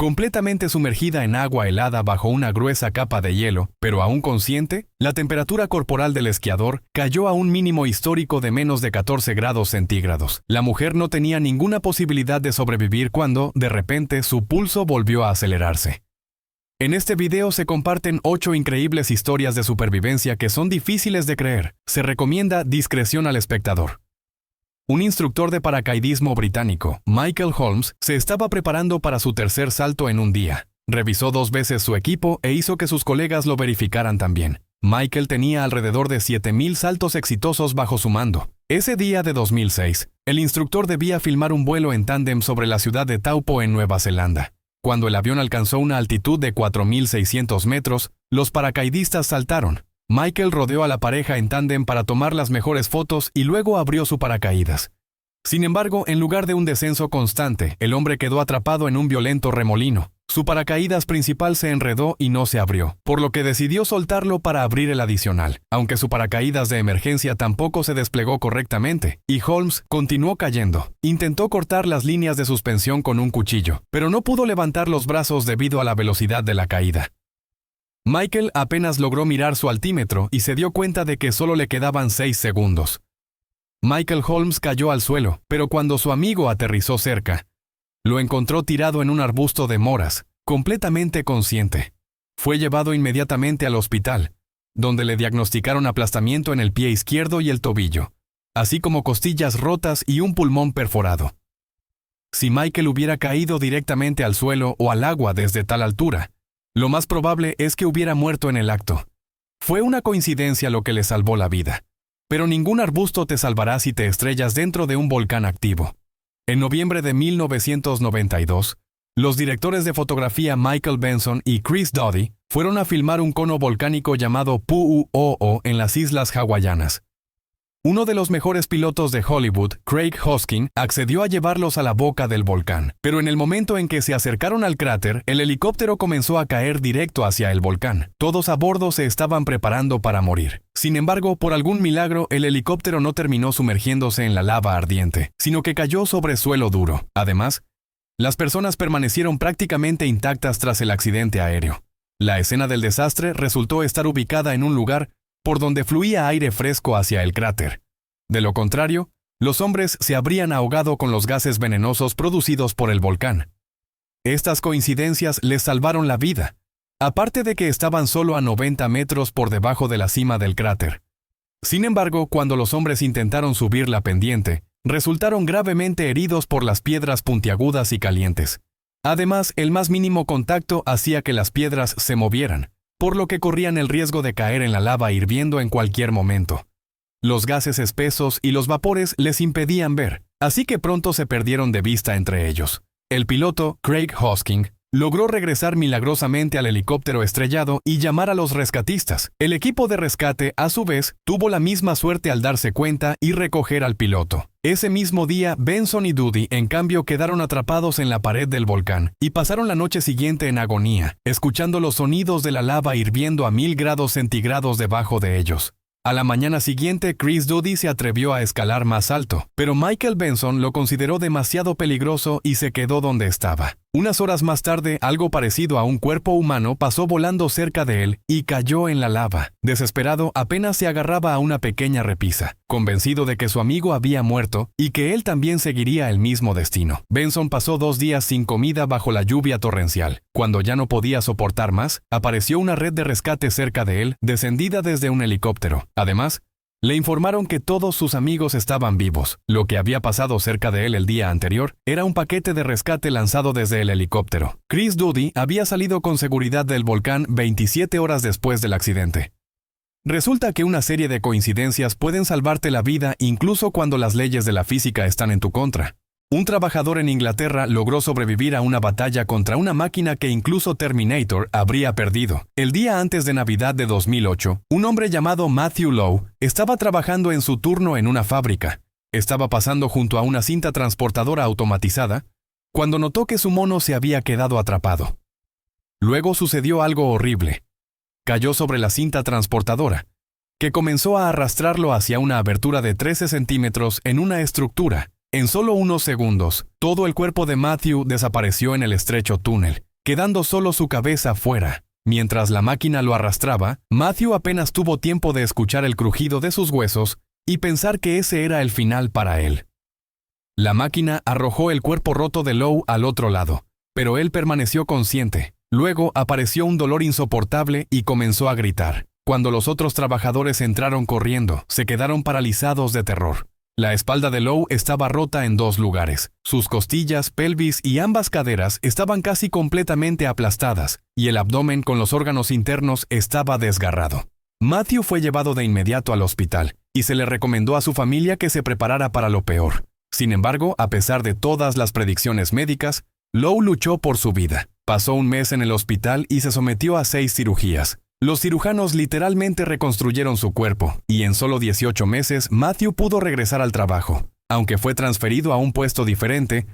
Completamente sumergida en agua helada bajo una gruesa capa de hielo, pero aún consciente, la temperatura corporal del esquiador cayó a un mínimo histórico de menos de 14 grados centígrados. La mujer no tenía ninguna posibilidad de sobrevivir cuando, de repente, su pulso volvió a acelerarse. En este video se comparten 8 increíbles historias de supervivencia que son difíciles de creer. Se recomienda discreción al espectador. Un instructor de paracaidismo británico, Michael Holmes, se estaba preparando para su tercer salto en un día. Revisó 2 veces su equipo e hizo que sus colegas lo verificaran también. Michael tenía alrededor de 7,000 saltos exitosos bajo su mando. Ese día de 2006, el instructor debía filmar un vuelo en tándem sobre la ciudad de Taupo en Nueva Zelanda. Cuando el avión alcanzó una altitud de 4,600 metros, los paracaidistas saltaron. Michael rodeó a la pareja en tándem para tomar las mejores fotos y luego abrió su paracaídas. Sin embargo, en lugar de un descenso constante, el hombre quedó atrapado en un violento remolino. Su paracaídas principal se enredó y no se abrió, por lo que decidió soltarlo para abrir el adicional, aunque su paracaídas de emergencia tampoco se desplegó correctamente, y Holmes continuó cayendo. Intentó cortar las líneas de suspensión con un cuchillo, pero no pudo levantar los brazos debido a la velocidad de la caída. Michael apenas logró mirar su altímetro y se dio cuenta de que solo le quedaban 6 segundos. Michael Holmes cayó al suelo, pero cuando su amigo aterrizó cerca, lo encontró tirado en un arbusto de moras, completamente consciente. Fue llevado inmediatamente al hospital, donde le diagnosticaron aplastamiento en el pie izquierdo y el tobillo, así como costillas rotas y un pulmón perforado. Si Michael hubiera caído directamente al suelo o al agua desde tal altura, lo más probable es que hubiera muerto en el acto. Fue una coincidencia lo que le salvó la vida. Pero ningún arbusto te salvará si te estrellas dentro de un volcán activo. En noviembre de 1992, los directores de fotografía Michael Benson y Chris Doty fueron a filmar un cono volcánico llamado Pu'u'o'o en las islas hawaianas. Uno de los mejores pilotos de Hollywood, Craig Hosking, accedió a llevarlos a la boca del volcán. Pero en el momento en que se acercaron al cráter, el helicóptero comenzó a caer directo hacia el volcán. Todos a bordo se estaban preparando para morir. Sin embargo, por algún milagro, el helicóptero no terminó sumergiéndose en la lava ardiente, sino que cayó sobre suelo duro. Además, las personas permanecieron prácticamente intactas tras el accidente aéreo. La escena del desastre resultó estar ubicada en un lugar por donde fluía aire fresco hacia el cráter. De lo contrario, los hombres se habrían ahogado con los gases venenosos producidos por el volcán. Estas coincidencias les salvaron la vida, aparte de que estaban solo a 90 metros por debajo de la cima del cráter. Sin embargo, cuando los hombres intentaron subir la pendiente, resultaron gravemente heridos por las piedras puntiagudas y calientes. Además, el más mínimo contacto hacía que las piedras se movieran, por lo que corrían el riesgo de caer en la lava hirviendo en cualquier momento. Los gases espesos y los vapores les impedían ver, así que pronto se perdieron de vista entre ellos. El piloto, Craig Hosking, logró regresar milagrosamente al helicóptero estrellado y llamar a los rescatistas. El equipo de rescate, a su vez, tuvo la misma suerte al darse cuenta y recoger al piloto. Ese mismo día, Benson y Doty, en cambio, quedaron atrapados en la pared del volcán y pasaron la noche siguiente en agonía, escuchando los sonidos de la lava hirviendo a 1000 grados centígrados debajo de ellos. A la mañana siguiente, Chris Doty se atrevió a escalar más alto, pero Michael Benson lo consideró demasiado peligroso y se quedó donde estaba. Unas horas más tarde, algo parecido a un cuerpo humano pasó volando cerca de él y cayó en la lava. Desesperado, apenas se agarraba a una pequeña repisa, convencido de que su amigo había muerto y que él también seguiría el mismo destino. Benson pasó 2 días sin comida bajo la lluvia torrencial. Cuando ya no podía soportar más, apareció una red de rescate cerca de él, descendida desde un helicóptero. Además, le informaron que todos sus amigos estaban vivos. Lo que había pasado cerca de él el día anterior era un paquete de rescate lanzado desde el helicóptero. Chris Doty había salido con seguridad del volcán 27 horas después del accidente. Resulta que una serie de coincidencias pueden salvarte la vida incluso cuando las leyes de la física están en tu contra. Un trabajador en Inglaterra logró sobrevivir a una batalla contra una máquina que incluso Terminator habría perdido. El día antes de Navidad de 2008, un hombre llamado Matthew Lowe estaba trabajando en su turno en una fábrica. Estaba pasando junto a una cinta transportadora automatizada cuando notó que su mono se había quedado atrapado. Luego sucedió algo horrible. Cayó sobre la cinta transportadora, que comenzó a arrastrarlo hacia una abertura de 13 centímetros en una estructura. En solo unos segundos, todo el cuerpo de Matthew desapareció en el estrecho túnel. quedando solo su cabeza fuera. Mientras la máquina lo arrastraba, Matthew apenas tuvo tiempo de escuchar el crujido de sus huesos y pensar que ese era el final para él. La máquina arrojó el cuerpo roto de Lowe al otro lado, pero él permaneció consciente. Luego apareció un dolor insoportable y comenzó a gritar. Cuando los otros trabajadores entraron corriendo, se quedaron paralizados de terror. La espalda de Lowe estaba rota en 2 lugares. Sus costillas, pelvis y ambas caderas estaban casi completamente aplastadas, y el abdomen con los órganos internos estaba desgarrado. Matthew fue llevado de inmediato al hospital, y se le recomendó a su familia que se preparara para lo peor. Sin embargo, a pesar de todas las predicciones médicas, Lowe luchó por su vida. Pasó un mes en el hospital y se sometió a 6 cirugías. Los cirujanos literalmente reconstruyeron su cuerpo, y en solo 18 meses Matthew pudo regresar al trabajo. Aunque fue transferido a un puesto diferente,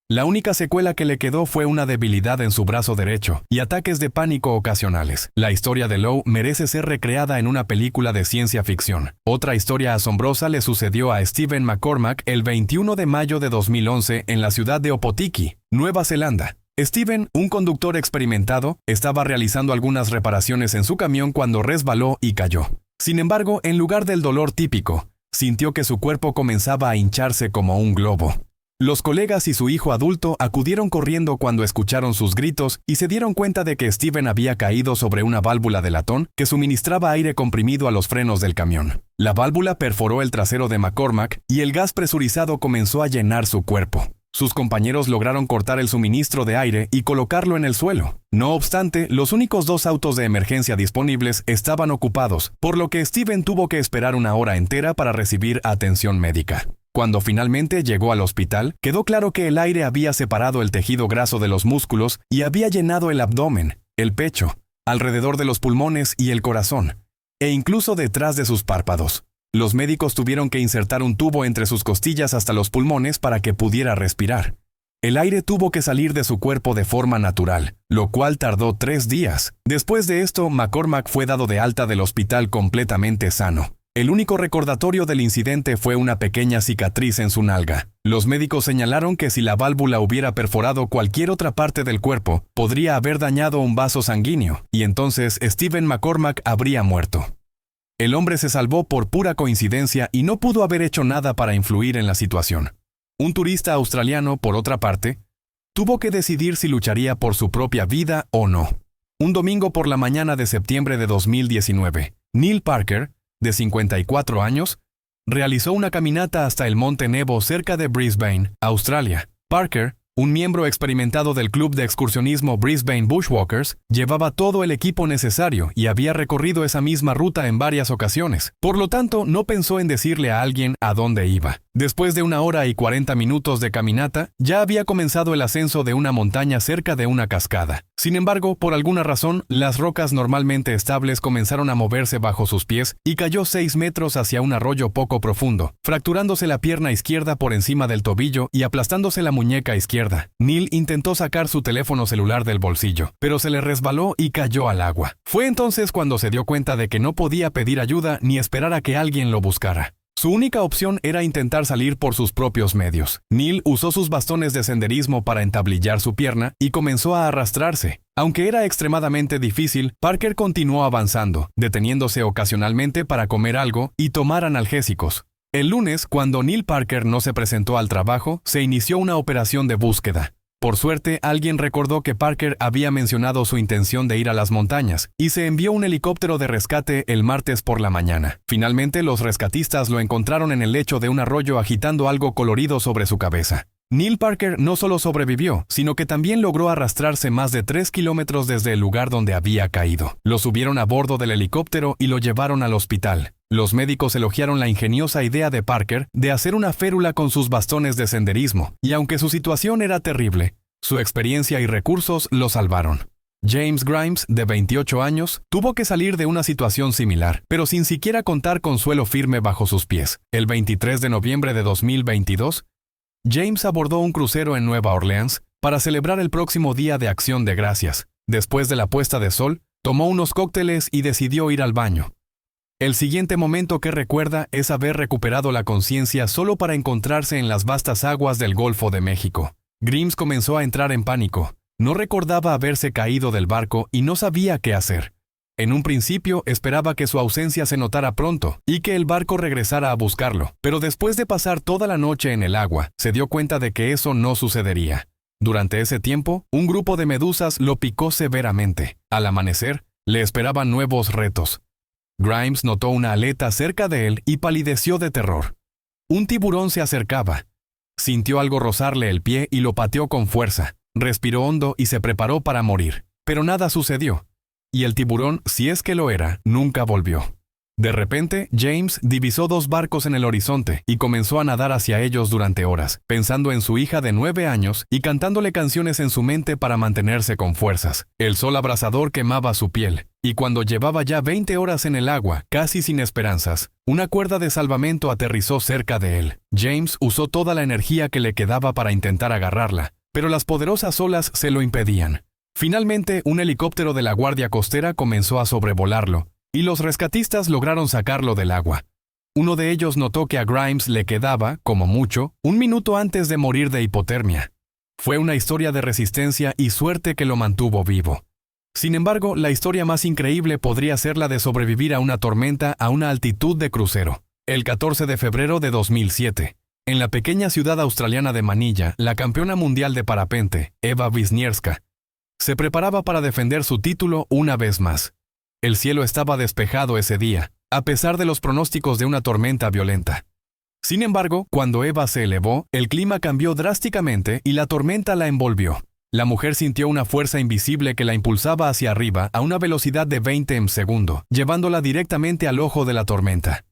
la única secuela que le quedó fue una debilidad en su brazo derecho y ataques de pánico ocasionales. La historia de Lowe merece ser recreada en una película de ciencia ficción. Otra historia asombrosa le sucedió a Stephen McCormack el 21 de mayo de 2011 en la ciudad de Opotiki, Nueva Zelanda. Stephen, un conductor experimentado, estaba realizando algunas reparaciones en su camión cuando resbaló y cayó. Sin embargo, en lugar del dolor típico, sintió que su cuerpo comenzaba a hincharse como un globo. Los colegas y su hijo adulto acudieron corriendo cuando escucharon sus gritos y se dieron cuenta de que Stephen había caído sobre una válvula de latón que suministraba aire comprimido a los frenos del camión. La válvula perforó el trasero de McCormack y el gas presurizado comenzó a llenar su cuerpo. Sus compañeros lograron cortar el suministro de aire y colocarlo en el suelo. No obstante, los únicos 2 autos de emergencia disponibles estaban ocupados, por lo que Stephen tuvo que esperar 1 hora entera para recibir atención médica. Cuando finalmente llegó al hospital, quedó claro que el aire había separado el tejido graso de los músculos y había llenado el abdomen, el pecho, alrededor de los pulmones y el corazón, e incluso detrás de sus párpados. Los médicos tuvieron que insertar un tubo entre sus costillas hasta los pulmones para que pudiera respirar. El aire tuvo que salir de su cuerpo de forma natural, lo cual tardó 3 días. Después de esto, McCormack fue dado de alta del hospital completamente sano. El único recordatorio del incidente fue una pequeña cicatriz en su nalga. Los médicos señalaron que si la válvula hubiera perforado cualquier otra parte del cuerpo, podría haber dañado un vaso sanguíneo, y entonces Stephen McCormack habría muerto. El hombre se salvó por pura coincidencia y no pudo haber hecho nada para influir en la situación. Un turista australiano, por otra parte, tuvo que decidir si lucharía por su propia vida o no. Un domingo por la mañana de septiembre de 2019, Neil Parker, de 54 años, realizó una caminata hasta el Monte Nebo cerca de Brisbane, Australia. Parker, un miembro experimentado del club de excursionismo Brisbane Bushwalkers, llevaba todo el equipo necesario y había recorrido esa misma ruta en varias ocasiones. Por lo tanto, no pensó en decirle a alguien a dónde iba. Después de 1 hora y 40 minutos de caminata, ya había comenzado el ascenso de una montaña cerca de una cascada. Sin embargo, por alguna razón, las rocas normalmente estables comenzaron a moverse bajo sus pies y cayó 6 metros hacia un arroyo poco profundo, fracturándose la pierna izquierda por encima del tobillo y aplastándose la muñeca izquierda. Neil intentó sacar su teléfono celular del bolsillo, pero se le resbaló y cayó al agua. Fue entonces cuando se dio cuenta de que no podía pedir ayuda ni esperar a que alguien lo buscara. Su única opción era intentar salir por sus propios medios. Neil usó sus bastones de senderismo para entablillar su pierna y comenzó a arrastrarse. Aunque era extremadamente difícil, Parker continuó avanzando, deteniéndose ocasionalmente para comer algo y tomar analgésicos. El lunes, cuando Neil Parker no se presentó al trabajo, se inició una operación de búsqueda. Por suerte, alguien recordó que Parker había mencionado su intención de ir a las montañas, y se envió un helicóptero de rescate el martes por la mañana. Finalmente, los rescatistas lo encontraron en el lecho de un arroyo agitando algo colorido sobre su cabeza. Neil Parker no solo sobrevivió, sino que también logró arrastrarse más de 3 kilómetros desde el lugar donde había caído. Lo subieron a bordo del helicóptero y lo llevaron al hospital. Los médicos elogiaron la ingeniosa idea de Parker de hacer una férula con sus bastones de senderismo, y aunque su situación era terrible, su experiencia y recursos lo salvaron. James Grimes, de 28 años, tuvo que salir de una situación similar, pero sin siquiera contar con suelo firme bajo sus pies. El 23 de noviembre de 2022, James abordó un crucero en Nueva Orleans para celebrar el próximo Día de Acción de Gracias. Después de la puesta de sol, tomó unos cócteles y decidió ir al baño. El siguiente momento que recuerda es haber recuperado la conciencia solo para encontrarse en las vastas aguas del Golfo de México. Grimes comenzó a entrar en pánico. No recordaba haberse caído del barco y no sabía qué hacer. En un principio esperaba que su ausencia se notara pronto y que el barco regresara a buscarlo, pero después de pasar toda la noche en el agua, se dio cuenta de que eso no sucedería. Durante ese tiempo, un grupo de medusas lo picó severamente. Al amanecer, le esperaban nuevos retos. Grimes notó una aleta cerca de él y palideció de terror. Un tiburón se acercaba. Sintió algo rozarle el pie y lo pateó con fuerza. Respiró hondo y se preparó para morir. Pero nada sucedió. Y el tiburón, si es que lo era, nunca volvió. De repente, James divisó 2 barcos en el horizonte y comenzó a nadar hacia ellos durante horas, pensando en su hija de 9 años y cantándole canciones en su mente para mantenerse con fuerzas. El sol abrasador quemaba su piel, y cuando llevaba ya 20 horas en el agua, casi sin esperanzas, una cuerda de salvamento aterrizó cerca de él. James usó toda la energía que le quedaba para intentar agarrarla, pero las poderosas olas se lo impedían. Finalmente, un helicóptero de la Guardia Costera comenzó a sobrevolarlo, y los rescatistas lograron sacarlo del agua. Uno de ellos notó que a Grimes le quedaba, como mucho, 1 minuto antes de morir de hipotermia. Fue una historia de resistencia y suerte que lo mantuvo vivo. Sin embargo, la historia más increíble podría ser la de sobrevivir a una tormenta a una altitud de crucero. El 14 de febrero de 2007, en la pequeña ciudad australiana de Manilla, la campeona mundial de parapente, Eva Wisniewska, se preparaba para defender su título una vez más. El cielo estaba despejado ese día, a pesar de los pronósticos de una tormenta violenta. Sin embargo, cuando Eva se elevó, el clima cambió drásticamente y la tormenta la envolvió. La mujer sintió una fuerza invisible que la impulsaba hacia arriba a una velocidad de 20 en segundo, llevándola directamente al ojo de la tormenta.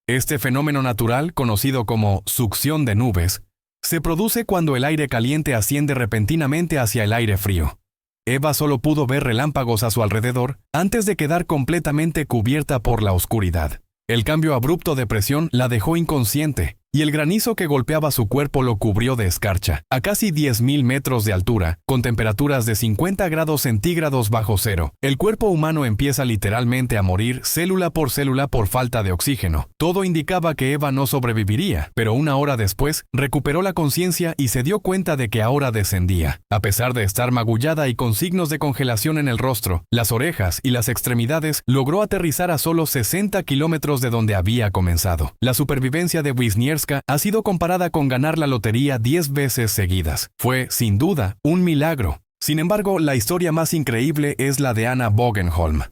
Este fenómeno natural, conocido como succión de nubes, se produce cuando el aire caliente asciende repentinamente hacia el aire frío. Eva solo pudo ver relámpagos a su alrededor antes de quedar completamente cubierta por la oscuridad. El cambio abrupto de presión la dejó inconsciente, y el granizo que golpeaba su cuerpo lo cubrió de escarcha, a casi 10.000 metros de altura, con temperaturas de 50 grados centígrados bajo cero. El cuerpo humano empieza literalmente a morir célula por falta de oxígeno. Todo indicaba que Eva no sobreviviría, pero 1 hora después recuperó la conciencia y se dio cuenta de que ahora descendía. A pesar de estar magullada y con signos de congelación en el rostro, las orejas y las extremidades, logró aterrizar a solo 60 kilómetros de donde había comenzado. La supervivencia de Wisniewska ha sido comparada con ganar la lotería 10 veces seguidas. Fue, sin duda, un milagro. Sin embargo, la historia más increíble es la de Anna Bogenholm.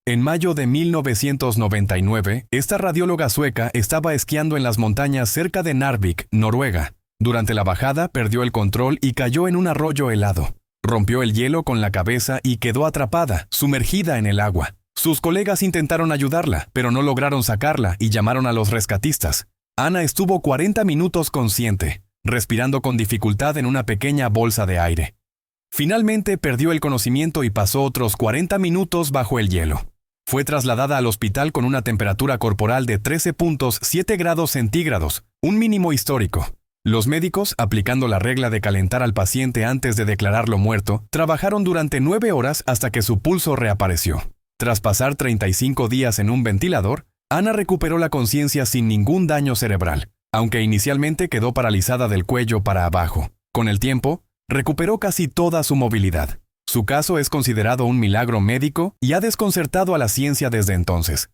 En mayo de 1999, esta radióloga sueca estaba esquiando en las montañas cerca de Narvik, Noruega. Durante la bajada, perdió el control y cayó en un arroyo helado. Rompió el hielo con la cabeza y quedó atrapada, sumergida en el agua. Sus colegas intentaron ayudarla, pero no lograron sacarla y llamaron a los rescatistas. Ana estuvo 40 minutos consciente, respirando con dificultad en una pequeña bolsa de aire. Finalmente perdió el conocimiento y pasó otros 40 minutos bajo el hielo. Fue trasladada al hospital con una temperatura corporal de 13.7 grados centígrados, un mínimo histórico. Los médicos, aplicando la regla de calentar al paciente antes de declararlo muerto, trabajaron durante 9 horas hasta que su pulso reapareció. Tras pasar 35 días en un ventilador, Ana recuperó la conciencia sin ningún daño cerebral, aunque inicialmente quedó paralizada del cuello para abajo. Con el tiempo, recuperó casi toda su movilidad. Su caso es considerado un milagro médico y ha desconcertado a la ciencia desde entonces.